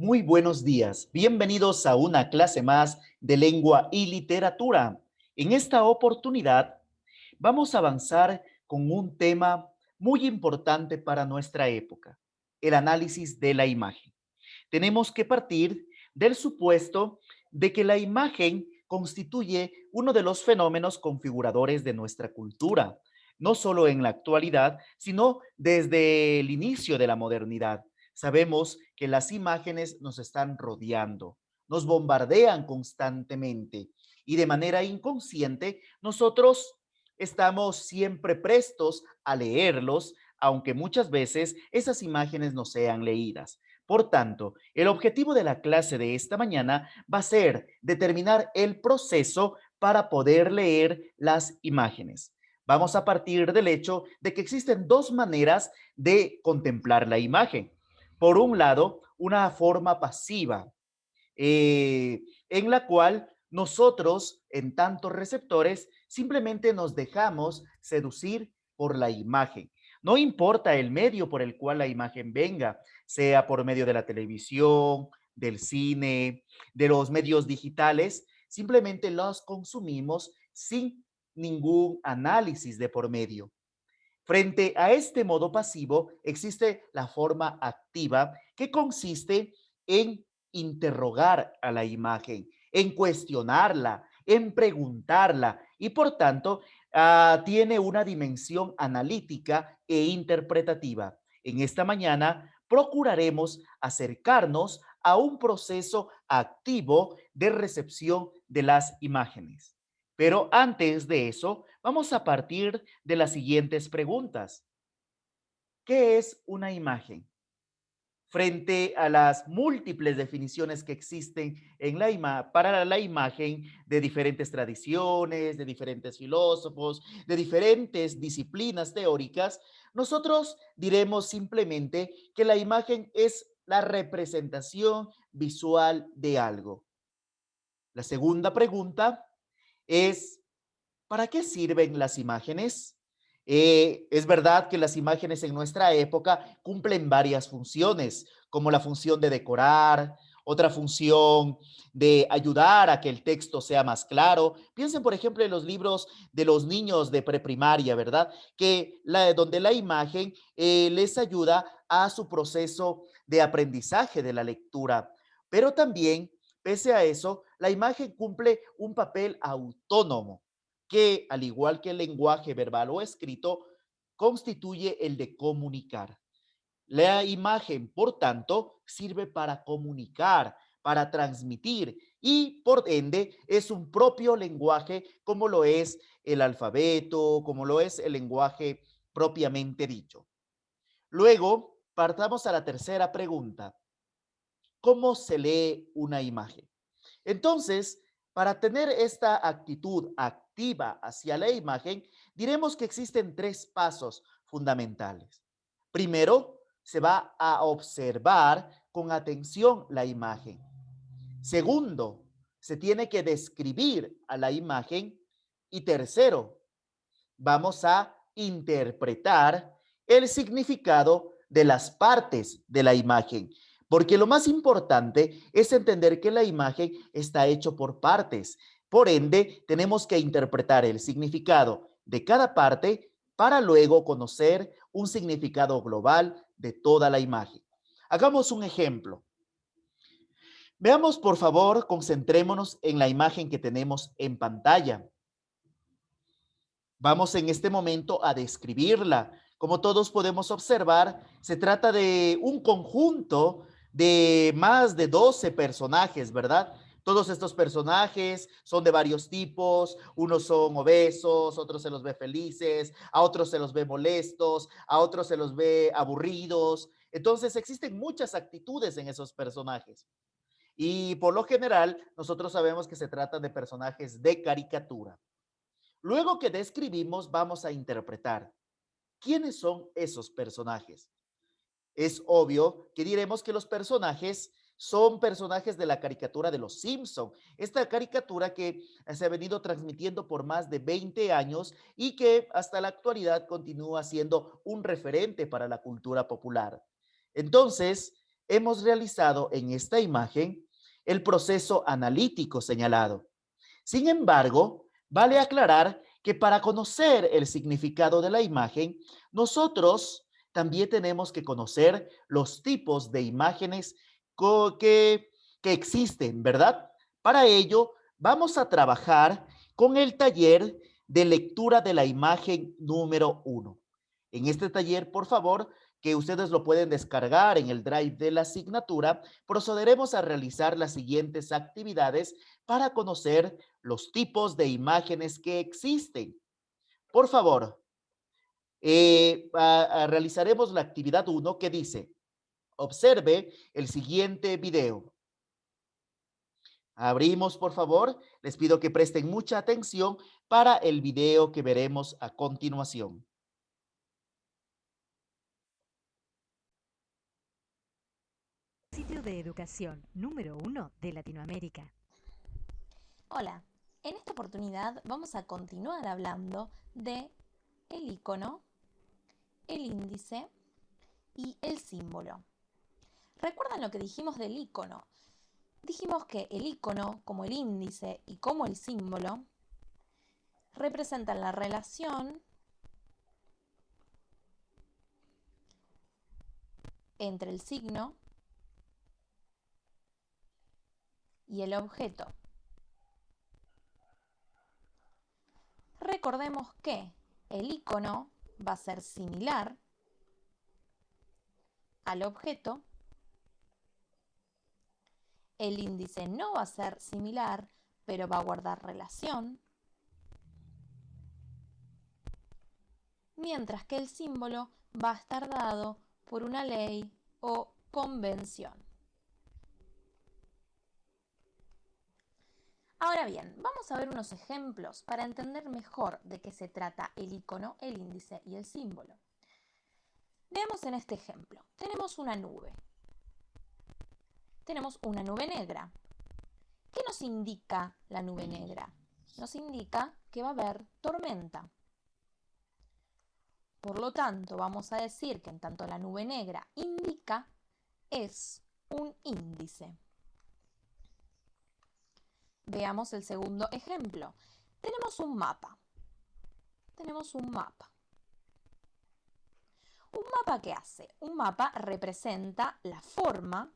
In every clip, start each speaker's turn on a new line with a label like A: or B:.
A: Muy buenos días. Bienvenidos a una clase más de lengua y literatura. En esta oportunidad vamos a avanzar con un tema muy importante para nuestra época, el análisis de la imagen. Tenemos que partir del supuesto de que la imagen constituye uno de los fenómenos configuradores de nuestra cultura, no solo en la actualidad, sino desde el inicio de la modernidad. Sabemos que las imágenes nos están rodeando, nos bombardean constantemente y de manera inconsciente nosotros estamos siempre prestos a leerlos, aunque muchas veces esas imágenes no sean leídas. Por tanto, el objetivo de la clase de esta mañana va a ser determinar el proceso para poder leer las imágenes. Vamos a partir del hecho de que existen dos maneras de contemplar la imagen. Por un lado, una forma pasiva, en la cual nosotros, en tantos receptores, simplemente nos dejamos seducir por la imagen. No importa el medio por el cual la imagen venga, sea por medio de la televisión, del cine, de los medios digitales, simplemente los consumimos sin ningún análisis de por medio. Frente a este modo pasivo, existe la forma activa que consiste en interrogar a la imagen, en cuestionarla, en preguntarla y por tanto tiene una dimensión analítica e interpretativa. En esta mañana procuraremos acercarnos a un proceso activo de recepción de las imágenes. Pero antes de eso, vamos a partir de las siguientes preguntas. ¿Qué es una imagen? Frente a las múltiples definiciones que existen para la imagen de diferentes tradiciones, de diferentes filósofos, de diferentes disciplinas teóricas, nosotros diremos simplemente que la imagen es la representación visual de algo. La segunda pregunta es, ¿para qué sirven las imágenes? Es verdad que las imágenes en nuestra época cumplen varias funciones, como la función de decorar, otra función de ayudar a que el texto sea más claro. Piensen, por ejemplo, en los libros de los niños de preprimaria, ¿verdad? Donde la imagen les ayuda a su proceso de aprendizaje de la lectura. Pero también, pese a eso, la imagen cumple un papel autónomo que, al igual que el lenguaje verbal o escrito, constituye el de comunicar. La imagen, por tanto, sirve para comunicar, para transmitir y, por ende, es un propio lenguaje como lo es el alfabeto, como lo es el lenguaje propiamente dicho. Luego, partamos a la tercera pregunta. ¿Cómo se lee una imagen? Entonces, para tener esta actitud activa hacia la imagen, diremos que existen tres pasos fundamentales. Primero, se va a observar con atención la imagen. Segundo, se tiene que describir a la imagen. Y tercero, vamos a interpretar el significado de las partes de la imagen. Porque lo más importante es entender que la imagen está hecho por partes. Por ende, tenemos que interpretar el significado de cada parte para luego conocer un significado global de toda la imagen. Hagamos un ejemplo. Veamos, por favor, concentrémonos en la imagen que tenemos en pantalla. Vamos en este momento a describirla. Como todos podemos observar, se trata de un conjunto de más de 12 personajes, ¿verdad? Todos estos personajes son de varios tipos, unos son obesos, otros se los ve felices, a otros se los ve molestos, a otros se los ve aburridos. Entonces existen muchas actitudes en esos personajes. Y por lo general, nosotros sabemos que se trata de personajes de caricatura. Luego que describimos, vamos a interpretar. ¿Quiénes son esos personajes? Es obvio que diremos que los personajes son personajes de la caricatura de los Simpson, esta caricatura que se ha venido transmitiendo por más de 20 años y que hasta la actualidad continúa siendo un referente para la cultura popular. Entonces, hemos realizado en esta imagen el proceso analítico señalado. Sin embargo, vale aclarar que para conocer el significado de la imagen, nosotros también tenemos que conocer los tipos de imágenes que existen, ¿verdad? Para ello, vamos a trabajar con el taller de lectura de la imagen número 1. En este taller, por favor, que ustedes lo pueden descargar en el drive de la asignatura, procederemos a realizar las siguientes actividades para conocer los tipos de imágenes que existen. Por favor, realizaremos la actividad 1 que dice, observe el siguiente video. Abrimos, por favor. Les pido que presten mucha atención para el video que veremos a continuación.
B: Sitio de educación número 1 de Latinoamérica.
C: Hola, en esta oportunidad vamos a continuar hablando de el icono, el índice y el símbolo. ¿Recuerdan lo que dijimos del icono? Dijimos que el icono, como el índice y como el símbolo, representan la relación entre el signo y el objeto. Recordemos que el icono va a ser similar al objeto, el índice no va a ser similar, pero va a guardar relación, mientras que el símbolo va a estar dado por una ley o convención. Ahora bien, vamos a ver unos ejemplos para entender mejor de qué se trata el icono, el índice y el símbolo. Veamos en este ejemplo. Tenemos una nube. Tenemos una nube negra. ¿Qué nos indica la nube negra? Nos indica que va a haber tormenta. Por lo tanto, vamos a decir que en tanto la nube negra indica, es un índice. Veamos el segundo ejemplo. Tenemos un mapa. Tenemos un mapa. ¿Un mapa qué hace? Un mapa representa la forma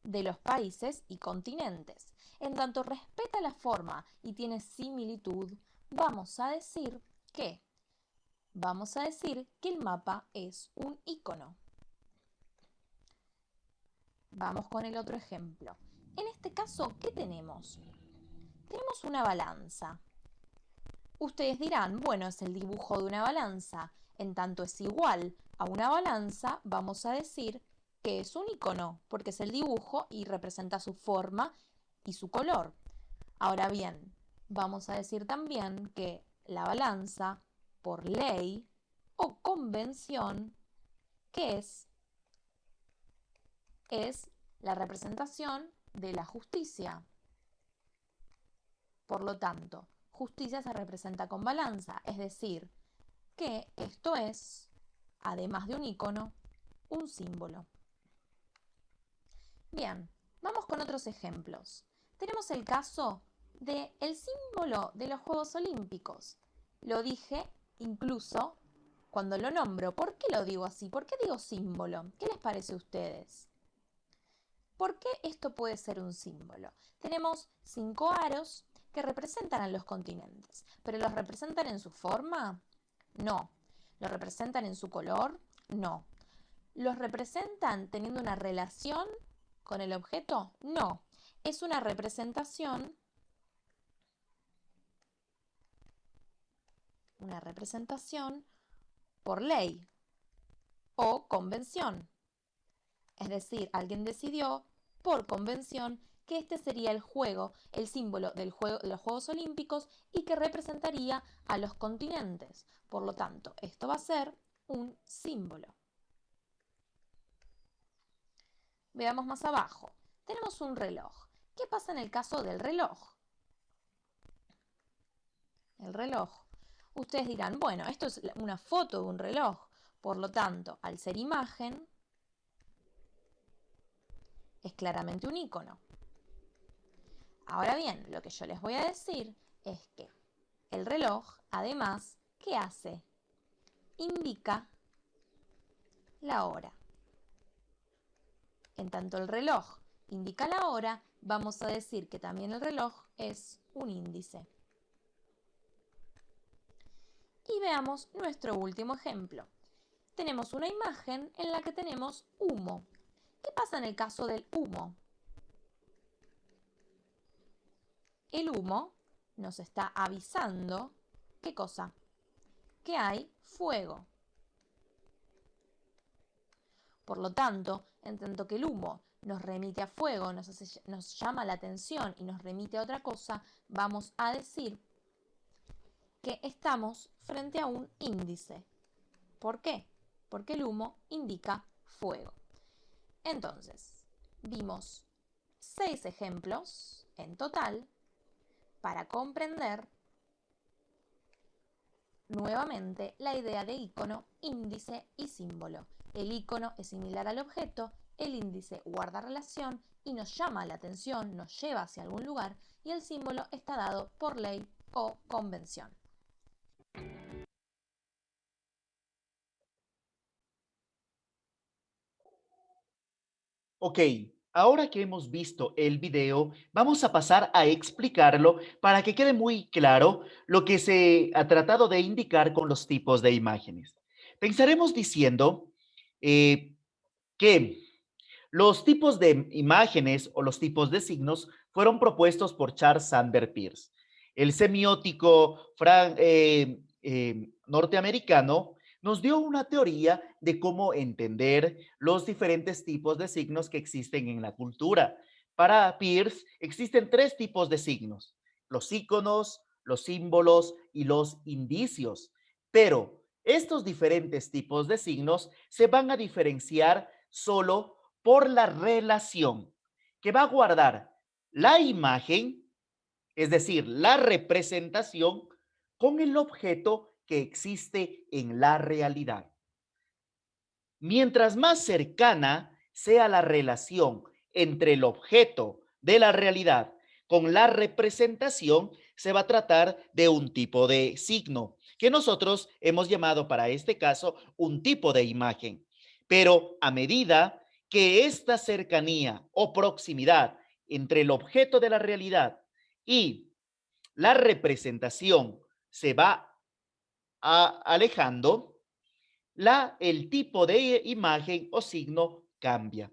C: de los países y continentes. En tanto respeta la forma y tiene similitud, vamos a decir que el mapa es un icono. Vamos con el otro ejemplo. En este caso, ¿qué tenemos? Tenemos una balanza. Ustedes dirán, bueno, es el dibujo de una balanza. En tanto es igual a una balanza, vamos a decir que es un icono, porque es el dibujo y representa su forma y su color. Ahora bien, vamos a decir también que la balanza, por ley o convención, ¿qué es? Es la representación de la justicia. Por lo tanto, justicia se representa con balanza, es decir, que esto es, además de un icono, un símbolo. Bien, vamos con otros ejemplos. Tenemos el caso del símbolo de los Juegos Olímpicos. Lo dije incluso cuando lo nombro. ¿Por qué lo digo así? ¿Por qué digo símbolo? ¿Qué les parece a ustedes? ¿Por qué esto puede ser un símbolo? Tenemos 5 aros que representan a los continentes, pero ¿los representan en su forma? No. ¿Los representan en su color? No. ¿Los representan teniendo una relación con el objeto? No. Es una representación por ley o convención. Es decir, alguien decidió por convención que este sería el juego, el símbolo de los Juegos Olímpicos y que representaría a los continentes. Por lo tanto, esto va a ser un símbolo. Veamos más abajo. Tenemos un reloj. ¿Qué pasa en el caso del reloj? El reloj. Ustedes dirán, bueno, esto es una foto de un reloj. Por lo tanto, al ser imagen, es claramente un icono. Ahora bien, lo que yo les voy a decir es que el reloj, además, ¿qué hace? Indica la hora. En tanto el reloj indica la hora, vamos a decir que también el reloj es un índice. Y veamos nuestro último ejemplo. Tenemos una imagen en la que tenemos humo. ¿Qué pasa en el caso del humo? El humo nos está avisando, ¿qué cosa? Que hay fuego. Por lo tanto, en tanto que el humo nos remite a fuego, nos llama la atención y nos remite a otra cosa, vamos a decir que estamos frente a un índice. ¿Por qué? Porque el humo indica fuego. Entonces, vimos 6 ejemplos en total para comprender nuevamente la idea de icono, índice y símbolo. El icono es similar al objeto, el índice guarda relación y nos llama la atención, nos lleva hacia algún lugar, y el símbolo está dado por ley o convención.
A: Ok, ahora que hemos visto el video, vamos a pasar a explicarlo para que quede muy claro lo que se ha tratado de indicar con los tipos de imágenes. Pensaremos diciendo que los tipos de imágenes o los tipos de signos fueron propuestos por Charles Sanders Peirce. El semiótico norteamericano nos dio una teoría de cómo entender los diferentes tipos de signos que existen en la cultura. Para Peirce existen 3 tipos de signos: los íconos, los símbolos y los indicios. Pero estos diferentes tipos de signos se van a diferenciar solo por la relación que va a guardar la imagen, es decir, la representación, con el objeto que existe en la realidad. Mientras más cercana sea la relación entre el objeto de la realidad con la representación, se va a tratar de un tipo de signo, que nosotros hemos llamado para este caso un tipo de imagen. Pero a medida que esta cercanía o proximidad entre el objeto de la realidad y la representación se va alejando, el tipo de imagen o signo cambia.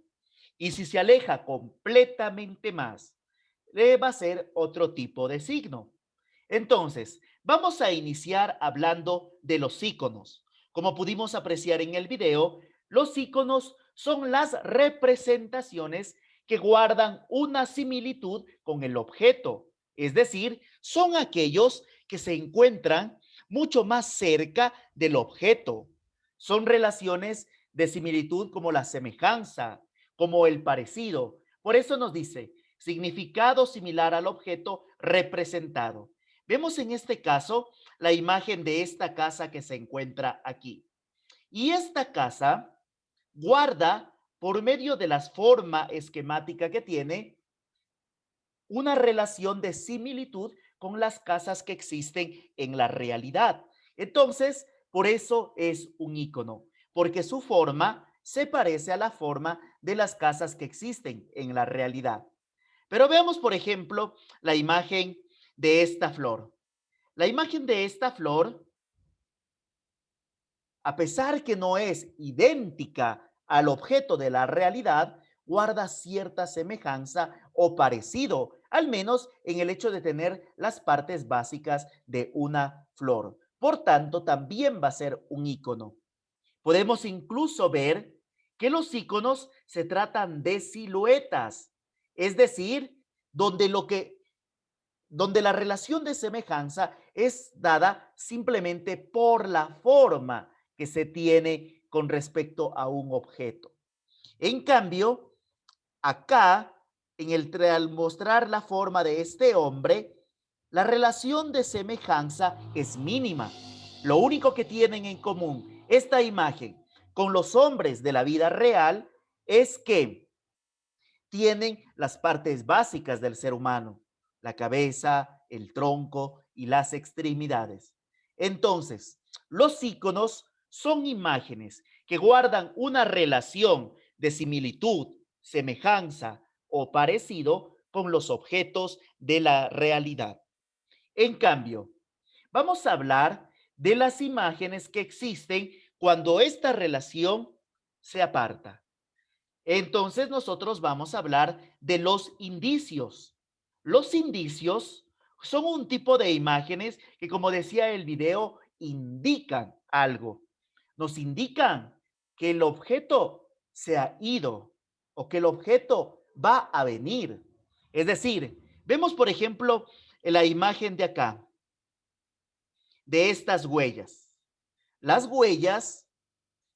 A: Y si se aleja completamente más, le va a ser otro tipo de signo. Entonces, vamos a iniciar hablando de los iconos. Como pudimos apreciar en el video, los iconos son las representaciones que guardan una similitud con el objeto. Es decir, son aquellos que se encuentran mucho más cerca del objeto. Son relaciones de similitud como la semejanza, como el parecido. Por eso nos dice significado similar al objeto representado. Vemos en este caso la imagen de esta casa que se encuentra aquí. Y esta casa guarda, por medio de la forma esquemática que tiene, una relación de similitud con las casas que existen en la realidad. Entonces, por eso es un icono, porque su forma se parece a la forma de las casas que existen en la realidad. Pero veamos, por ejemplo, la imagen de esta flor. La imagen de esta flor, a pesar que no es idéntica al objeto de la realidad, guarda cierta semejanza o parecido, al menos en el hecho de tener las partes básicas de una flor. Por tanto, también va a ser un icono. Podemos incluso ver que los iconos se tratan de siluetas, es decir, donde la relación de semejanza es dada simplemente por la forma que se tiene con respecto a un objeto. En cambio, acá, al mostrar la forma de este hombre, la relación de semejanza es mínima. Lo único que tienen en común esta imagen con los hombres de la vida real es que tienen las partes básicas del ser humano, la cabeza, el tronco y las extremidades. Entonces, los iconos son imágenes que guardan una relación de similitud, semejanza o parecido con los objetos de la realidad. En cambio, vamos a hablar de las imágenes que existen cuando esta relación se aparta. Entonces nosotros vamos a hablar de los indicios. Los indicios son un tipo de imágenes que, como decía el video, indican algo. Nos indican que el objeto se ha ido o que el objeto va a venir. Es decir, vemos, por ejemplo, la imagen de acá, de estas huellas. Las huellas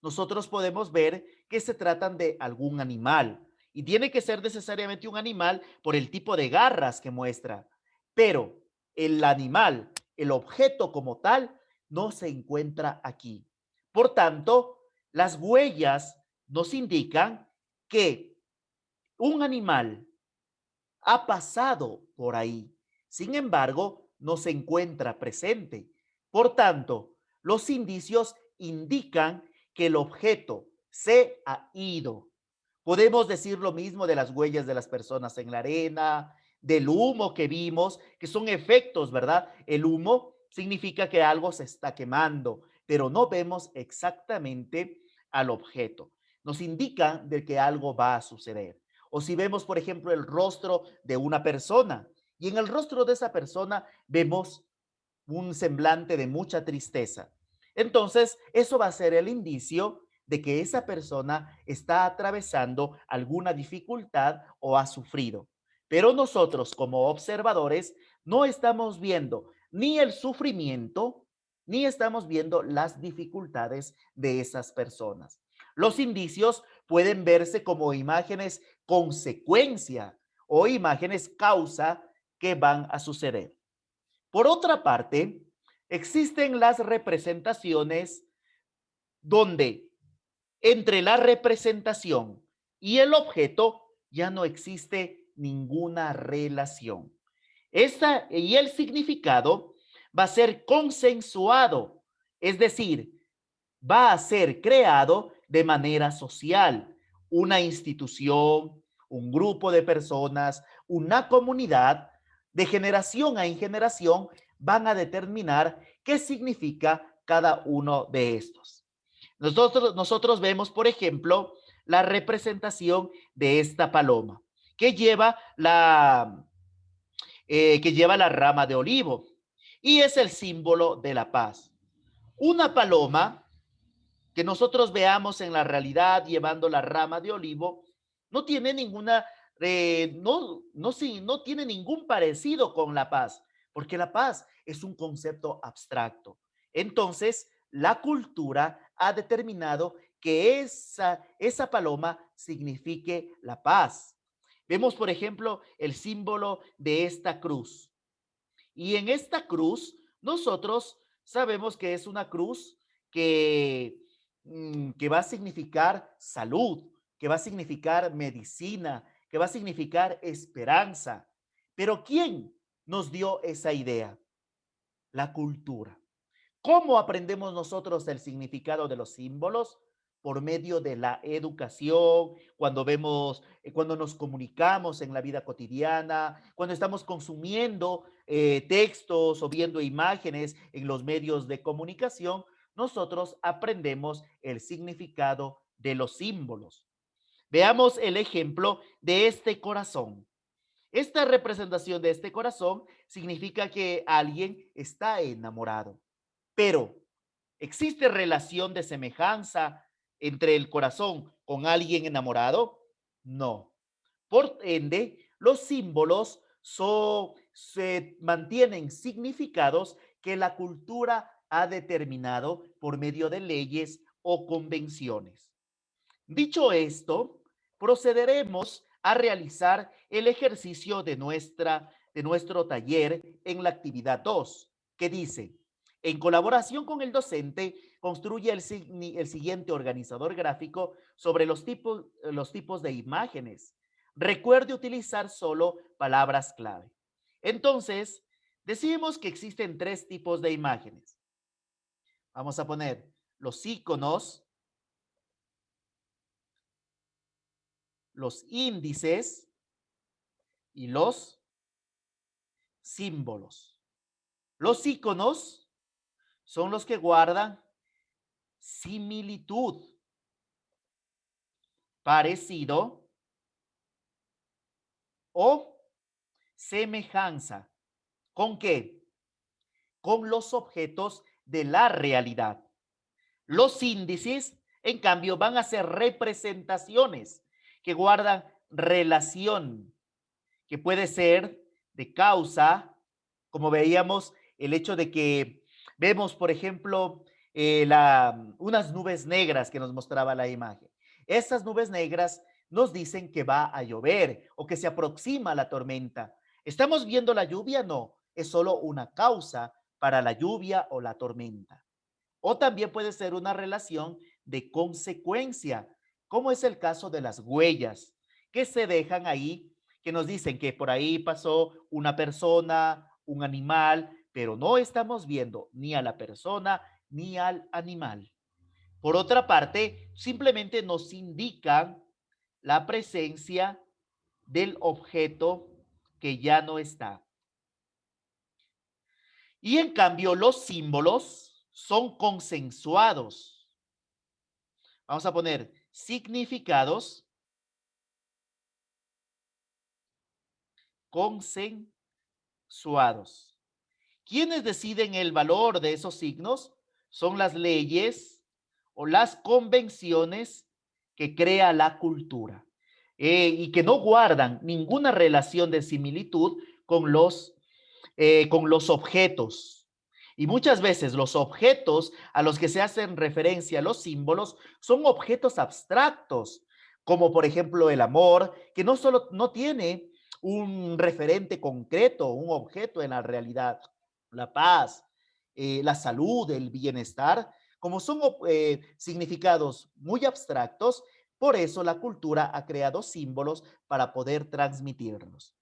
A: nosotros podemos ver que se tratan de algún animal y tiene que ser necesariamente un animal por el tipo de garras que muestra, pero el animal, el objeto como tal, no se encuentra aquí. Por tanto, las huellas nos indican que un animal ha pasado por ahí. Sin embargo, no se encuentra presente. Por tanto, los indicios indican que el objeto se ha ido. Podemos decir lo mismo de las huellas de las personas en la arena, del humo que vimos, que son efectos, ¿verdad? El humo significa que algo se está quemando, pero no vemos exactamente al objeto. Nos indica de que algo va a suceder. O si vemos, por ejemplo, el rostro de una persona y en el rostro de esa persona vemos un semblante de mucha tristeza. Entonces, eso va a ser el indicio de que esa persona está atravesando alguna dificultad o ha sufrido. Pero nosotros como observadores no estamos viendo ni el sufrimiento, ni estamos viendo las dificultades de esas personas. Los indicios pueden verse como imágenes consecuencia o imágenes causa que van a suceder. Por otra parte, existen las representaciones donde entre la representación y el objeto ya no existe ninguna relación. Esta y el significado va a ser consensuado, es decir, va a ser creado de manera social. Una institución, un grupo de personas, una comunidad, de generación en generación, van a determinar qué significa cada uno de estos. Nosotros vemos, por ejemplo, la representación de esta paloma, que lleva la rama de olivo y es el símbolo de la paz. Una paloma que nosotros veamos en la realidad llevando la rama de olivo, no tiene ninguna, no tiene ningún parecido con la paz, porque la paz es un concepto abstracto. Entonces, la cultura ha determinado que esa paloma signifique la paz. Vemos, por ejemplo, el símbolo de esta cruz. Y en esta cruz, nosotros sabemos que es una cruz que, que va a significar salud, que va a significar medicina, que va a significar esperanza. Pero ¿quién nos dio esa idea? La cultura. ¿Cómo aprendemos nosotros el significado de los símbolos? Por medio de la educación, cuando vemos, cuando nos comunicamos en la vida cotidiana, cuando estamos consumiendo textos o viendo imágenes en los medios de comunicación, nosotros aprendemos el significado de los símbolos. Veamos el ejemplo de este corazón. Esta representación de este corazón significa que alguien está enamorado. Pero, ¿existe relación de semejanza entre el corazón con alguien enamorado? No. Por ende, los símbolos se mantienen significados que la cultura ha determinado por medio de leyes o convenciones. Dicho esto, procederemos a realizar el ejercicio de nuestro taller en la actividad 2, que dice, en colaboración con el docente, construye el siguiente organizador gráfico sobre los tipos de imágenes. recuerde utilizar solo palabras clave. Entonces, decimos que existen tres tipos de imágenes. Vamos a poner los iconos, los índices y los símbolos. Los iconos son los que guardan similitud, parecido o semejanza. ¿Con qué? Con los objetos de la realidad. Los índices, en cambio, van a ser representaciones que guardan relación, que puede ser de causa, como veíamos, el hecho de que vemos, por ejemplo, unas nubes negras que nos mostraba la imagen. Estas nubes negras nos dicen que va a llover o que se aproxima la tormenta. ¿Estamos viendo la lluvia? No, es solo una causa para la lluvia o la tormenta. O también puede ser una relación de consecuencia, como es el caso de las huellas que se dejan ahí, que nos dicen que por ahí pasó una persona, un animal, pero no estamos viendo ni a la persona ni al animal. Por otra parte, simplemente nos indican la presencia del objeto que ya no está. Y en cambio, los símbolos son consensuados. Vamos a poner significados consensuados. ¿Quiénes deciden el valor de esos signos? Son las leyes o las convenciones que crea la cultura y que no guardan ninguna relación de similitud con los objetos. Y muchas veces los objetos a los que se hacen referencia los símbolos son objetos abstractos, como por ejemplo el amor, que no solo no tiene un referente concreto, un objeto en la realidad, la paz, la salud, el bienestar, como son significados muy abstractos, por eso la cultura ha creado símbolos para poder transmitirlos.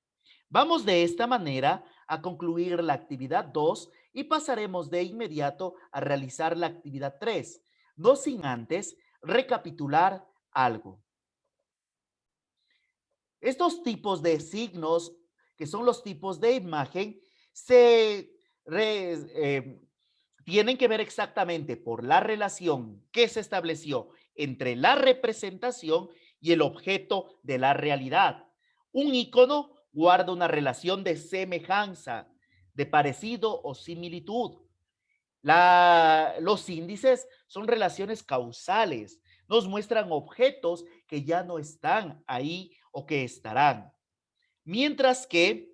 A: Vamos de esta manera a concluir la actividad 2 y pasaremos de inmediato a realizar la actividad 3, no sin antes recapitular algo. Estos tipos de signos, que son los tipos de imagen, tienen que ver exactamente por la relación que se estableció entre la representación y el objeto de la realidad. Un icono guarda una relación de semejanza, de parecido o similitud. Los índices son relaciones causales, nos muestran objetos que ya no están ahí o que estarán. Mientras que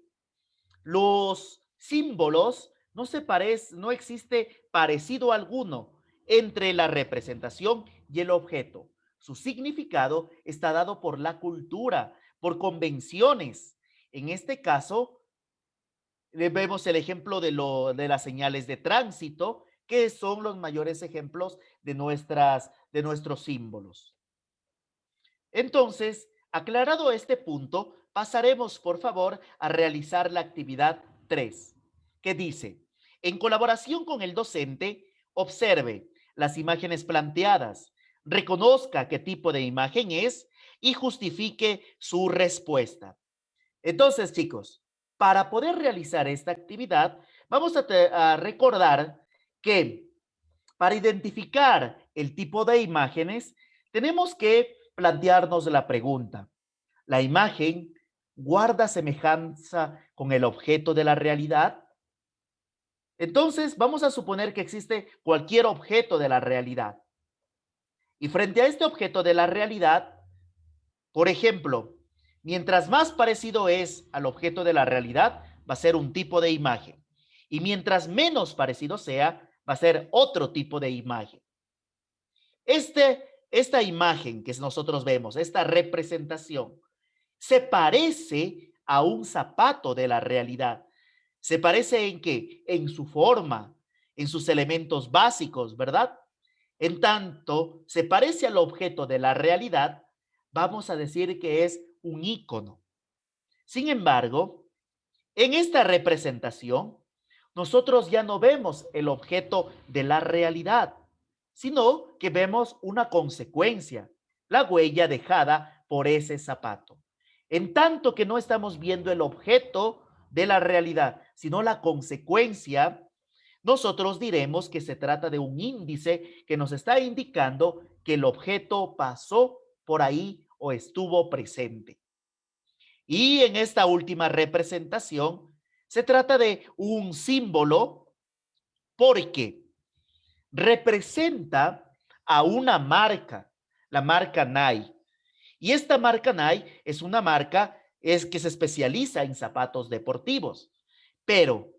A: los símbolos no existe parecido alguno entre la representación y el objeto. Su significado está dado por la cultura, por convenciones. En este caso, vemos el ejemplo de las señales de tránsito, que son los mayores ejemplos de nuestros símbolos. Entonces, aclarado este punto, pasaremos, por favor, a realizar la actividad 3, que dice, en colaboración con el docente, observe las imágenes planteadas, reconozca qué tipo de imagen es y justifique su respuesta. Entonces, chicos, para poder realizar esta actividad, vamos a recordar que para identificar el tipo de imágenes, tenemos que plantearnos la pregunta: ¿la imagen guarda semejanza con el objeto de la realidad? Entonces, vamos a suponer que existe cualquier objeto de la realidad. Y frente a este objeto de la realidad, por ejemplo, mientras más parecido es al objeto de la realidad, va a ser un tipo de imagen. Y mientras menos parecido sea, va a ser otro tipo de imagen. Esta imagen que nosotros vemos, esta representación, se parece a un zapato de la realidad. ¿Se parece en qué? En su forma, en sus elementos básicos, ¿verdad? En tanto, se parece al objeto de la realidad, vamos a decir que es un ícono. Sin embargo, en esta representación, nosotros ya no vemos el objeto de la realidad, sino que vemos una consecuencia, la huella dejada por ese zapato. En tanto que no estamos viendo el objeto de la realidad, sino la consecuencia, nosotros diremos que se trata de un índice que nos está indicando que el objeto pasó por ahí o estuvo presente. Y en esta última representación se trata de un símbolo porque representa a una marca, la marca Nike. Y esta marca Nike es una marca que se especializa en zapatos deportivos. Pero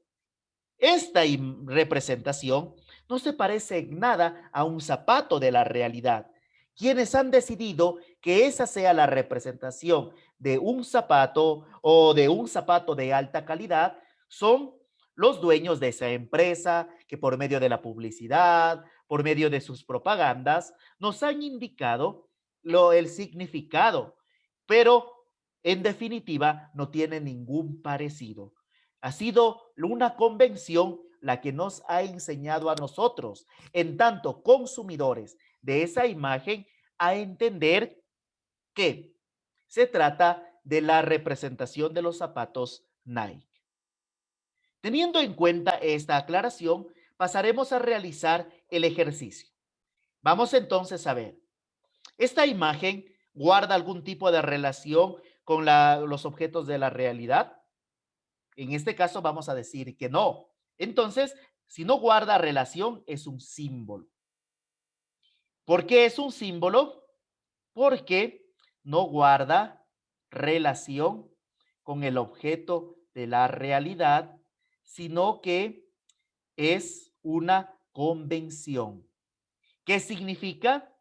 A: esta representación no se parece en nada a un zapato de la realidad. Quienes han decidido que esa sea la representación de un zapato o de un zapato de alta calidad son los dueños de esa empresa que por medio de la publicidad, por medio de sus propagandas, nos han indicado el significado, pero en definitiva no tiene ningún parecido. Ha sido una convención la que nos ha enseñado a nosotros, en tanto consumidores de esa imagen, a entender que se trata de la representación de los zapatos Nike. Teniendo en cuenta esta aclaración, pasaremos a realizar el ejercicio. Vamos entonces a ver, ¿esta imagen guarda algún tipo de relación con los objetos de la realidad? En este caso vamos a decir que no. Entonces, si no guarda relación, es un símbolo. ¿Por qué es un símbolo? Porque no guarda relación con el objeto de la realidad, sino que es una convención. ¿Qué significa?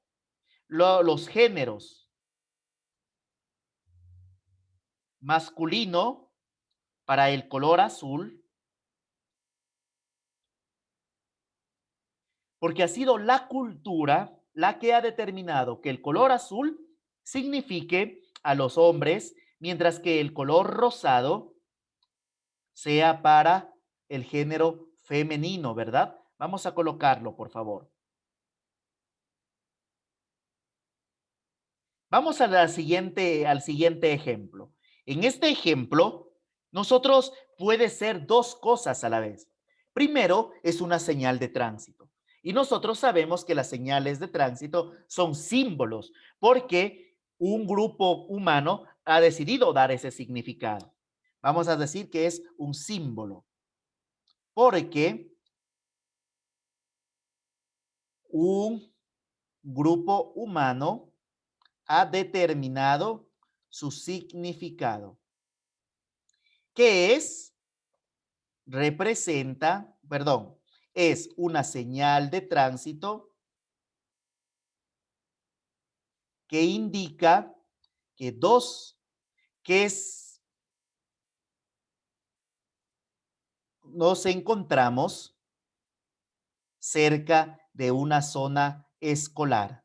A: Los géneros masculino para el color azul, porque ha sido la cultura la que ha determinado que el color azul signifique a los hombres, mientras que el color rosado sea para el género femenino, ¿verdad? Vamos a colocarlo, por favor. Vamos a al siguiente ejemplo. En este ejemplo, nosotros puede ser dos cosas a la vez. Primero, es una señal de tránsito. Y nosotros sabemos que las señales de tránsito son símbolos, porque un grupo humano ha decidido dar ese significado. Vamos a decir que es un símbolo, porque un grupo humano ha determinado su significado, que es una señal de tránsito que indica que nos encontramos cerca de una zona escolar.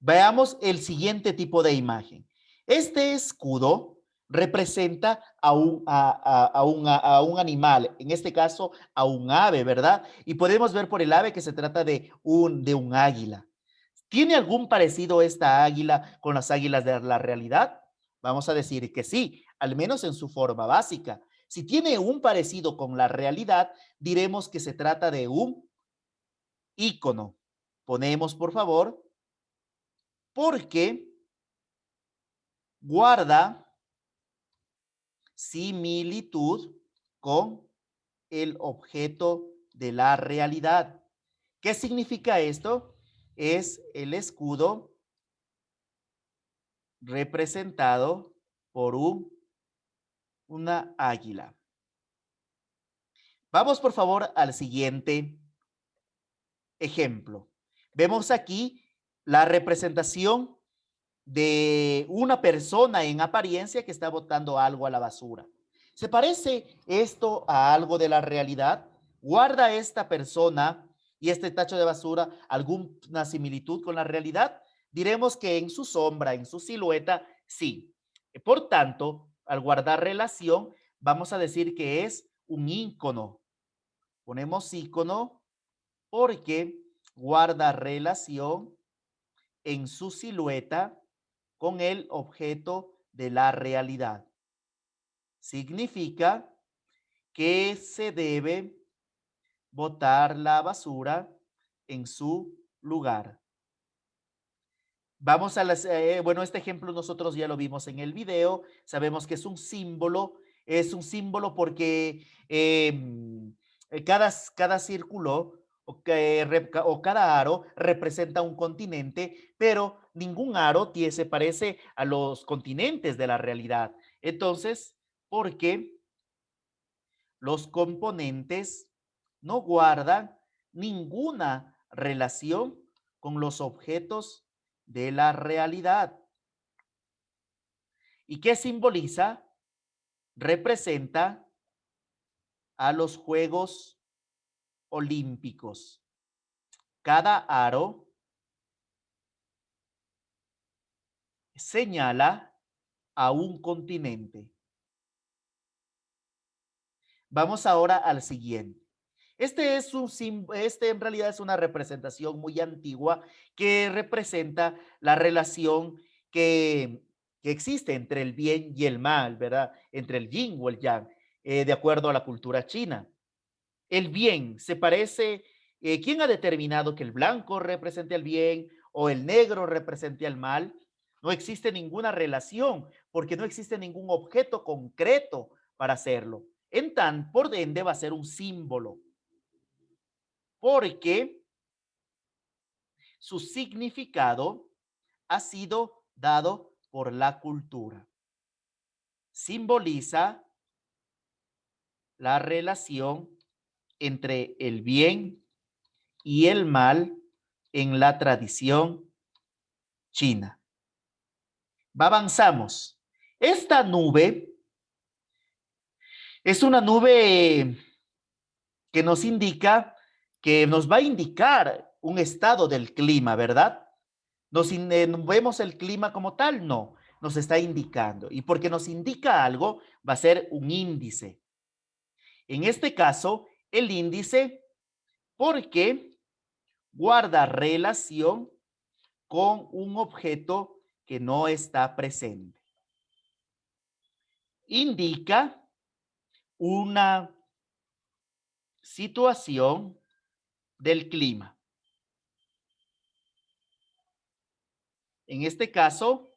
A: Veamos el siguiente tipo de imagen. Este escudo representa a un animal, en este caso a un ave, ¿verdad? Y podemos ver por el ave que se trata de un águila. ¿Tiene algún parecido esta águila con las águilas de la realidad? Vamos a decir que sí, al menos en su forma básica. Si tiene un parecido con la realidad, diremos que se trata de un ícono. Ponemos, por favor, porque guarda similitud con el objeto de la realidad. ¿Qué significa esto? Es el escudo representado por una águila. Vamos por favor al siguiente ejemplo. Vemos aquí la representación de una persona en apariencia que está botando algo a la basura. ¿Se parece esto a algo de la realidad? ¿Guarda esta persona y este tacho de basura alguna similitud con la realidad? diremos que en su sombra, en su silueta, sí. Por tanto, al guardar relación, vamos a decir que es un ícono. Ponemos ícono porque guarda relación en su silueta con el objeto de la realidad. Significa que se debe botar la basura en su lugar. Vamos a bueno, este ejemplo nosotros ya lo vimos en el video, sabemos que es un símbolo porque cada círculo o cada aro representa un continente, pero ningún aro se parece a los continentes de la realidad. Entonces, ¿por qué los componentes no guardan ninguna relación con los objetos de la realidad? ¿Y qué simboliza? Representa a los Juegos Olímpicos. Cada aro señala a un continente. Vamos ahora al siguiente. Este en realidad es una representación muy antigua que representa la relación que, que existe entre el bien y el mal, ¿verdad? Entre el yin o el yang, de acuerdo a la cultura china. El bien se parece, ¿quién ha determinado que el blanco represente al bien o el negro represente al mal? No existe ninguna relación porque no existe ningún objeto concreto para hacerlo. Por ende, va a ser un símbolo porque su significado ha sido dado por la cultura. Simboliza la relación entre el bien y el mal en la tradición china. Avanzamos. Esta nube es una nube que nos indica, que nos va a indicar un estado del clima, ¿verdad? ¿Vemos el clima como tal? No, nos está indicando. Y porque nos indica algo, va a ser un índice. En este caso, el índice, porque guarda relación con un objeto que no está presente. Indica una situación del clima. En este caso,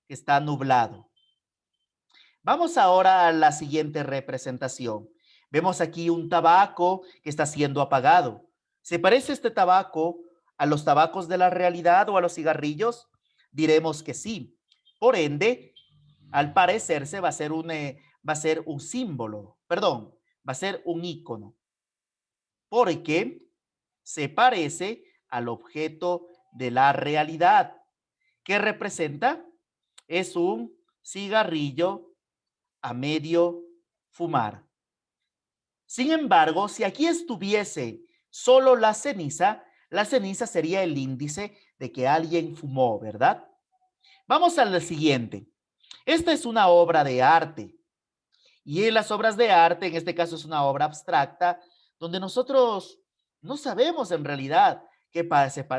A: está nublado. Vamos ahora a la siguiente representación. Vemos aquí un tabaco que está siendo apagado. ¿Se parece este tabaco a los tabacos de la realidad o a los cigarrillos? Diremos que sí. Por ende, al parecerse va a ser un símbolo, perdón, va a ser un ícono, porque se parece al objeto de la realidad. ¿Qué representa? Es un cigarrillo a medio fumar. Sin embargo, si aquí estuviese solo la ceniza sería el índice de que alguien fumó, ¿verdad? Vamos al siguiente. Esta es una obra de arte. Y en las obras de arte, en este caso es una obra abstracta, donde nosotros no sabemos en realidad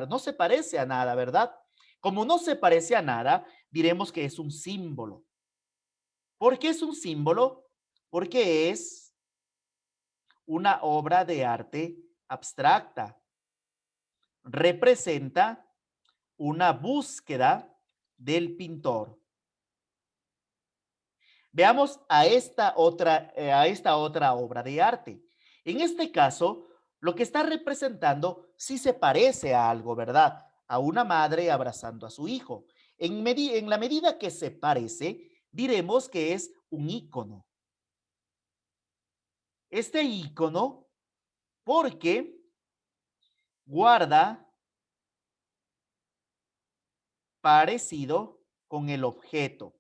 A: no se parece a nada, ¿verdad? Como no se parece a nada, diremos que es un símbolo. ¿Por qué es un símbolo? Porque es una obra de arte abstracta. Representa una búsqueda del pintor. Veamos a esta otra obra de arte. En este caso, lo que está representando sí se parece a algo, ¿verdad? A una madre abrazando a su hijo. En la medida que se parece, diremos que es un ícono. Este ícono, porque guarda parecido con el objeto.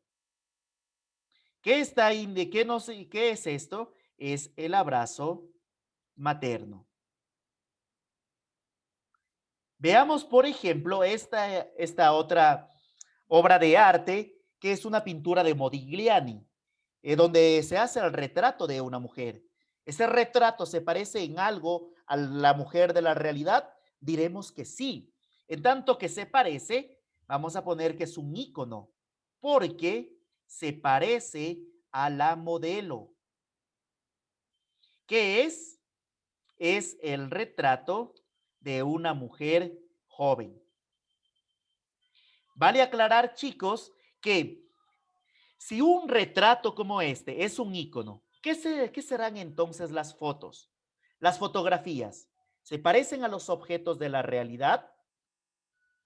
A: ¿Qué está ahí? ¿Qué es esto? Es el abrazo materno. Veamos, por ejemplo, esta otra obra de arte, que es una pintura de Modigliani, donde se hace el retrato de una mujer. ¿Ese retrato se parece en algo a la mujer de la realidad? Diremos que sí. En tanto que se parece, vamos a poner que es un ícono, porque se parece a la modelo. ¿Qué es? Es el retrato de una mujer joven. Vale aclarar, chicos, que si un retrato como este es un ícono, ¿qué serán entonces las fotos? Las fotografías, ¿se parecen a los objetos de la realidad?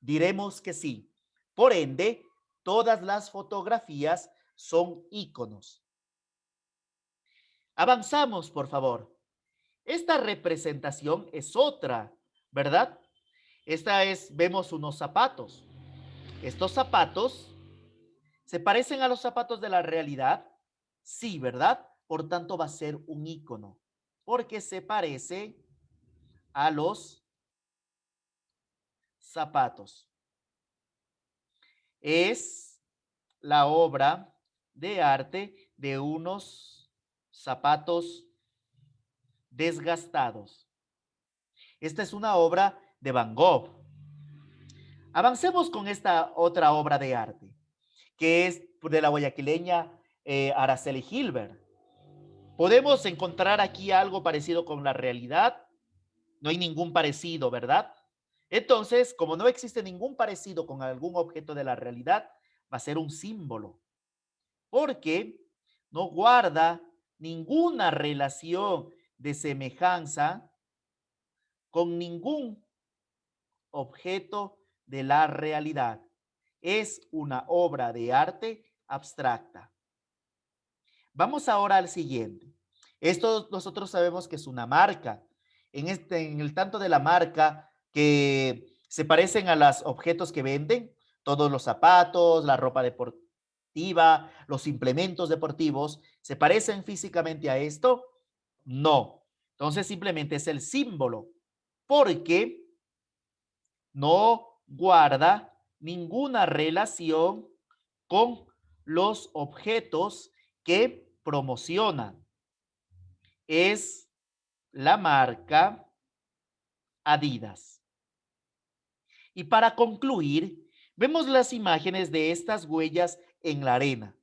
A: Diremos que sí. Por ende, todas las fotografías son íconos. Avanzamos, por favor. Esta representación es otra, ¿verdad? Vemos unos zapatos. Estos zapatos ¿se parecen a los zapatos de la realidad? Sí, ¿verdad? Por tanto, va a ser un ícono, porque se parece a los zapatos. Es la obra de arte de unos zapatos desgastados. Esta es una obra de Van Gogh. Avancemos con esta otra obra de arte, que es de la guayaquileña Araceli Gilbert. Podemos encontrar aquí algo parecido con la realidad. No hay ningún parecido, ¿verdad? Entonces, como no existe ningún parecido con algún objeto de la realidad, va a ser un símbolo, porque no guarda ninguna relación de semejanza con ningún objeto de la realidad. Es una obra de arte abstracta. Vamos ahora al siguiente. Esto nosotros sabemos que es una marca. En el tanto de la marca que se parecen a los objetos que venden, todos los zapatos, la ropa deportiva, los implementos deportivos, ¿se parecen físicamente a esto? No. Entonces simplemente es el símbolo, porque no guarda ninguna relación con los objetos que promocionan. Es la marca Adidas. Y para concluir, vemos las imágenes de estas huellas en la arena.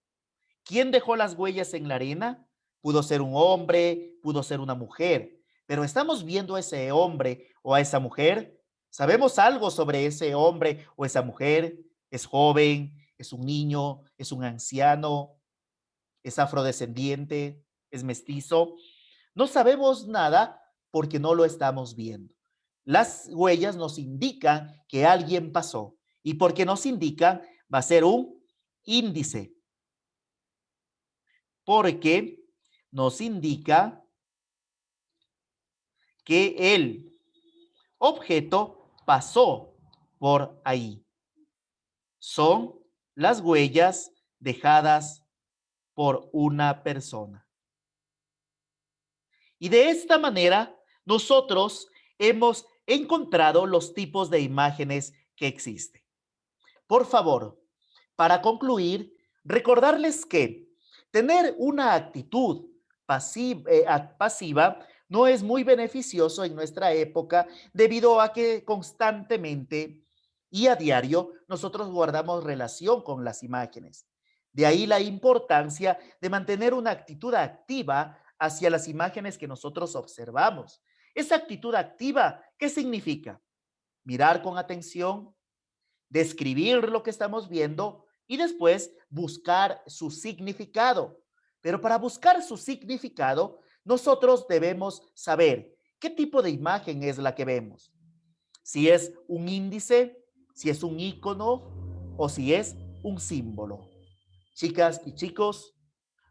A: ¿Quién dejó las huellas en la arena? Pudo ser un hombre, pudo ser una mujer, pero estamos viendo a ese hombre o a esa mujer. ¿Sabemos algo sobre ese hombre o esa mujer? ¿Es joven? ¿Es un niño? ¿Es un anciano? ¿Es afrodescendiente? ¿Es mestizo? No sabemos nada porque no lo estamos viendo. Las huellas nos indican que alguien pasó y porque nos indican va a ser un índice, porque nos indica que el objeto pasó por ahí. Son las huellas dejadas por una persona. Y de esta manera, nosotros hemos encontrado los tipos de imágenes que existen. Por favor, para concluir, recordarles que tener una actitud pasiva no es muy beneficioso en nuestra época debido a que constantemente y a diario nosotros guardamos relación con las imágenes. De ahí la importancia de mantener una actitud activa hacia las imágenes que nosotros observamos. Esa actitud activa, ¿qué significa? Mirar con atención, describir lo que estamos viendo y después buscar su significado. Pero para buscar su significado, nosotros debemos saber qué tipo de imagen es la que vemos. Si es un índice, si es un icono o si es un símbolo. Chicas y chicos,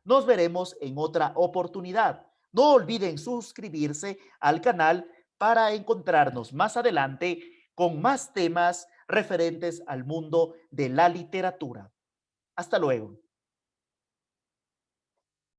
A: nos veremos en otra oportunidad. No olviden suscribirse al canal para encontrarnos más adelante con más temas referentes al mundo de la literatura. Hasta luego.